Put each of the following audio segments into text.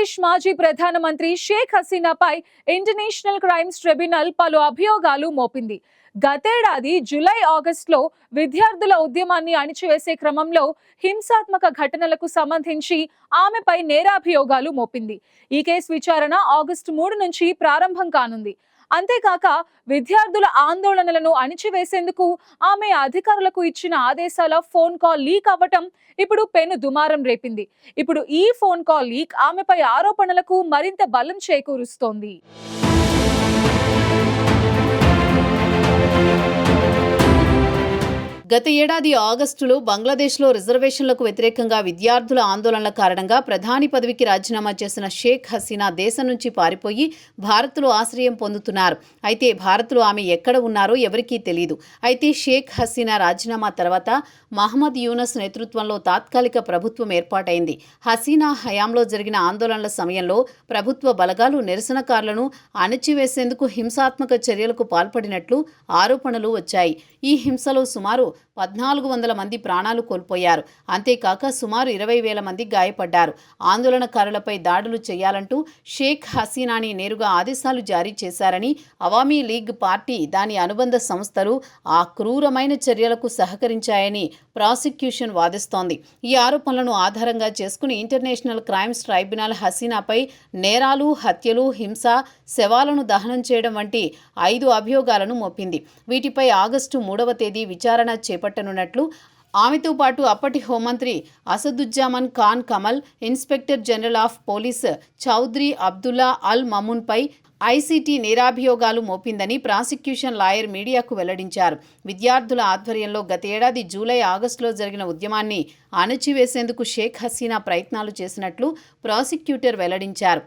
బంగ్లాదేశ్ మాజీ ప్రధానమంత్రి Sheikh హసీనాపై international crimes tribunal పలు అభియోగాలు మోపింది. గతేడాది జూలై ఆగస్టులో విద్యార్థుల ఉద్యమాన్ని అణిచివేసే క్రమంలో హింసాత్మక ఘటనలకు సంబంధించి ఆమెపై నేరాభియోగాలు మోపింది. ఈ కేసు విచారణ ఆగస్టు 3 నుంచి ప్రారంభం కానుంది. అంతేకాక విద్యార్థుల ఆందోళనలను అణిచివేసేందుకు ఆమె అధికారులకు ఇచ్చిన ఆదేశాల ఫోన్ కాల్ లీక్ అవ్వటం ఇప్పుడు పెను దుమారం రేపింది. ఇప్పుడు ఈ ఫోన్ కాల్ లీక్ ఆమెపై ఆరోపణలకు మరింత బలం చేకూరుస్తోంది. గత ఏడాది ఆగస్టులో బంగ్లాదేశ్లో రిజర్వేషన్లకు వ్యతిరేకంగా విద్యార్థుల ఆందోళనల కారణంగా ప్రధాని పదవికి రాజీనామా చేసిన షేక్ హసీనా దేశం నుంచి పారిపోయి భారత్లో ఆశ్రయం పొందుతున్నారు. అయితే భారత్లో ఆమె ఎక్కడ ఉన్నారో ఎవరికీ తెలియదు. అయితే షేక్ హసీనా రాజీనామా తర్వాత మహమ్మద్ యూనస్ నేతృత్వంలో తాత్కాలిక ప్రభుత్వం ఏర్పాటైంది. హసీనా హయాంలో జరిగిన ఆందోళనల సమయంలో ప్రభుత్వ బలగాలు నిరసనకారులను అణచివేసేందుకు హింసాత్మక చర్యలకు పాల్పడినట్లు ఆరోపణలు వచ్చాయి. ఈ హింసలో సుమారు 1400 మంది ప్రాణాలు కోల్పోయారు. అంతేకాక సుమారు 20,000 మంది గాయపడ్డారు. ఆందోళనకారులపై దాడులు చేయాలంటూ షేక్ హసీనాని నేరుగా ఆదేశాలు జారీ చేశారని అవామీ లీగ్ పార్టీ, దాని అనుబంధ సంస్థలు ఆ క్రూరమైన చర్యలకు సహకరించాయని ప్రాసిక్యూషన్ వాదిస్తోంది. ఈ ఆరోపణలను ఆధారంగా చేసుకుని ఇంటర్నేషనల్ క్రైమ్స్ ట్రైబ్యునల్ హసీనాపై నేరాలు, హత్యలు, హింస, శవాలను దహనం చేయడం వంటి 5 అభియోగాలను మోపింది. వీటిపై ఆగస్టు 3వ తేదీ విచారణ చేపట్టనున్నట్లు, ఆమెతో పాటు అప్పటి హోంమంత్రి Asaduzzaman Khan Kamal, inspector general of police Chowdhury Abdullah Al మమూన్పై ఐసీటీ నేరాభియోగాలు మోపిందని ప్రాసిక్యూషన్ లాయర్ మీడియాకు వెల్లడించారు. విద్యార్థుల ఆధ్వర్యంలో గతేడాది జూలై, ఆగస్టులో జరిగిన ఉద్యమాన్ని అణచివేసేందుకు షేక్ హసీనా ప్రయత్నాలు చేసినట్లు ప్రాసిక్యూటర్ వెల్లడించారు.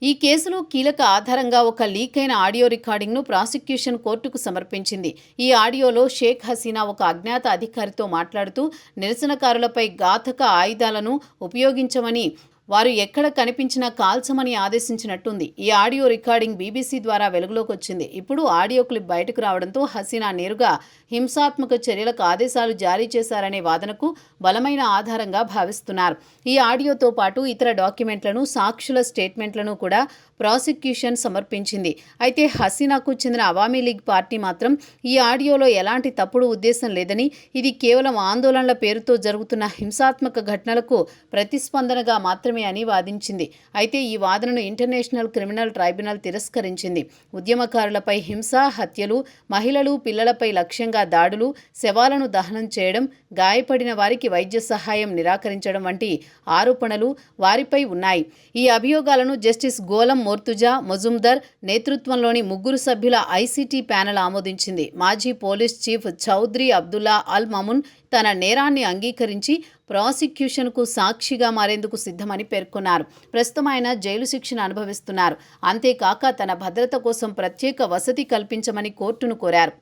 ఈ కేసులో కీలక ఆధారంగా ఒక లీక్ అయిన ఆడియో రికార్డింగ్ను ప్రాసిక్యూషన్ కోర్టుకు సమర్పించింది. ఈ ఆడియోలో షేక్ హసీనా ఒక అజ్ఞాత అధికారితో మాట్లాడుతూ నిరసనకారులపై ఘాతక ఆయుధాలను ఉపయోగించమని, వారు ఎక్కడ కనిపించినా కాల్చమని ఆదేశించినట్టుంది. ఈ ఆడియో రికార్డింగ్ బీబీసీ ద్వారా వెలుగులోకి వచ్చింది. ఇప్పుడు ఆడియో క్లిప్ బయటకు రావడంతో హసీనా నేరుగా హింసాత్మక చర్యలకు ఆదేశాలు జారీ చేశారనే వాదనకు బలమైన ఆధారంగా భావిస్తున్నారు. ఈ ఆడియోతో పాటు ఇతర డాక్యుమెంట్లను, సాక్షుల స్టేట్మెంట్లను కూడా ప్రాసిక్యూషన్ సమర్పించింది. అయితే హసీనాకు చెందిన అవామీ లీగ్ పార్టీ మాత్రం ఈ ఆడియోలో ఎలాంటి తప్పుడు ఉద్దేశం లేదని, ఇది కేవలం ఆందోళనల పేరుతో జరుగుతున్న హింసాత్మక ఘటనలకు ప్రతిస్పందనగా మాత్రమే అని వాదించింది. అయితే ఈ వాదనను ఇంటర్నేషనల్ క్రిమినల్ ట్రైబ్యునల్ తిరస్కరించింది. ఉద్యమకారులపై హింస, హత్యలు, మహిళలు, పిల్లలపై లక్ష్యంగా దాడులు, శవాలను దహనం చేయడం, గాయపడిన వారికి వైద్య సహాయం నిరాకరించడం వంటి ఆరోపణలు వారిపై ఉన్నాయి. ఈ అభియోగాలను జస్టిస్ గోలం మోర్తుజా మొజుందర్ నేతృత్వంలోని 3 సభ్యుల ఐసీటీ ప్యానెల్ ఆమోదించింది. మాజీ పోలీస్ చీఫ్ చౌదరి అబ్దుల్లా అల్ మమూన్ తన నేరాన్ని అంగీకరించి ప్రాసిక్యూషన్కు సాక్షిగా మారేందుకు సిద్ధమని పేర్కొన్నారు. ప్రస్తుతం ఆయన జైలు శిక్షను అనుభవిస్తున్నారు. అంతేకాక తన భద్రత కోసం ప్రత్యేక వసతి కల్పించమని కోర్టును కోరారు.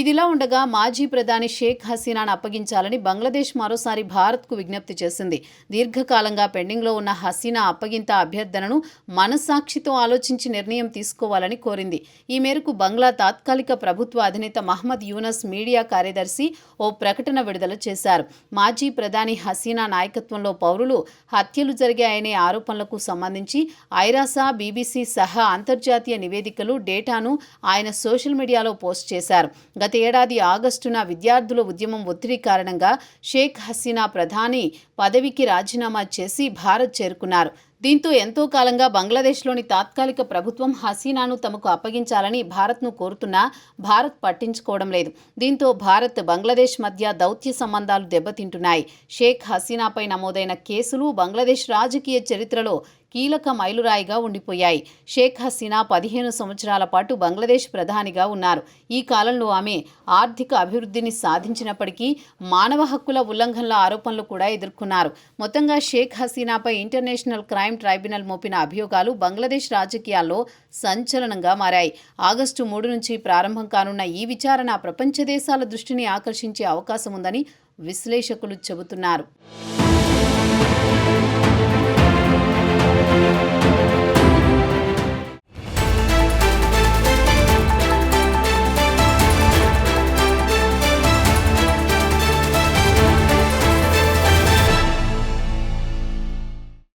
ఇదిలా ఉండగా మాజీ ప్రధాని షేక్ హసీనాను అప్పగించాలని బంగ్లాదేశ్ మరోసారి భారత్కు విజ్ఞప్తి చేసింది. దీర్ఘకాలంగా పెండింగ్లో ఉన్న హసీనా అప్పగింత అభ్యర్థనను మనస్సాక్షితో ఆలోచించి నిర్ణయం తీసుకోవాలని కోరింది. ఈ మేరకు బంగ్లా తాత్కాలిక ప్రభుత్వ అధినేత మహమ్మద్ యూనస్ మీడియా కార్యదర్శి ఓ ప్రకటన విడుదల చేశారు. మాజీ ప్రధాని హసీనా నాయకత్వంలో పౌరులు హత్యలు జరిగాయనే ఆరోపణలకు సంబంధించి ఐరాసా, బీబీసీ సహా అంతర్జాతీయ నివేదికలు, డేటాను ఆయన సోషల్ మీడియాలో పోస్ట్ చేశారు. గత ఏడాది ఆగస్టున విద్యార్థుల ఉద్యమం ఒత్తిడి కారణంగా షేక్ హసీనా ప్రధాని పదవికి రాజీనామా చేసి భారత్ చేరుకున్నారు. దీంతో ఎంతో కాలంగా బంగ్లాదేశ్లోని తాత్కాలిక ప్రభుత్వం హసీనాను తమకు అప్పగించాలని భారత్ను కోరుతున్నా భారత్ పట్టించుకోవడం లేదు. దీంతో భారత్, బంగ్లాదేశ్ మధ్య దౌత్య సంబంధాలు దెబ్బతింటున్నాయి. షేక్ హసీనాపై నమోదైన కేసులు బంగ్లాదేశ్ రాజకీయ చరిత్రలో కీలక మైలురాయిగా ఉండిపోయాయి. షేక్ హసీనా 15 సంవత్సరాల పాటు బంగ్లాదేశ్ ప్రధానిగా ఉన్నారు. ఈ కాలంలో ఆమె ఆర్థిక అభివృద్ధిని సాధించినప్పటికీ మానవ హక్కుల ఉల్లంఘనల ఆరోపణలు కూడా ఎదుర్కొన్నారు. మొత్తంగా షేక్ హసీనాపై ఇంటర్నేషనల్ క్రైమ్ ట్రైబ్యునల్ మోపిన అభియోగాలు బంగ్లాదేశ్ రాజకీయాల్లో సంచలనంగా మారాయి. ఆగస్టు 3 నుంచి ప్రారంభం కానున్న ఈ విచారణ ప్రపంచ దేశాల దృష్టిని ఆకర్షించే అవకాశం ఉందని విశ్లేషకులు చెబుతున్నారు.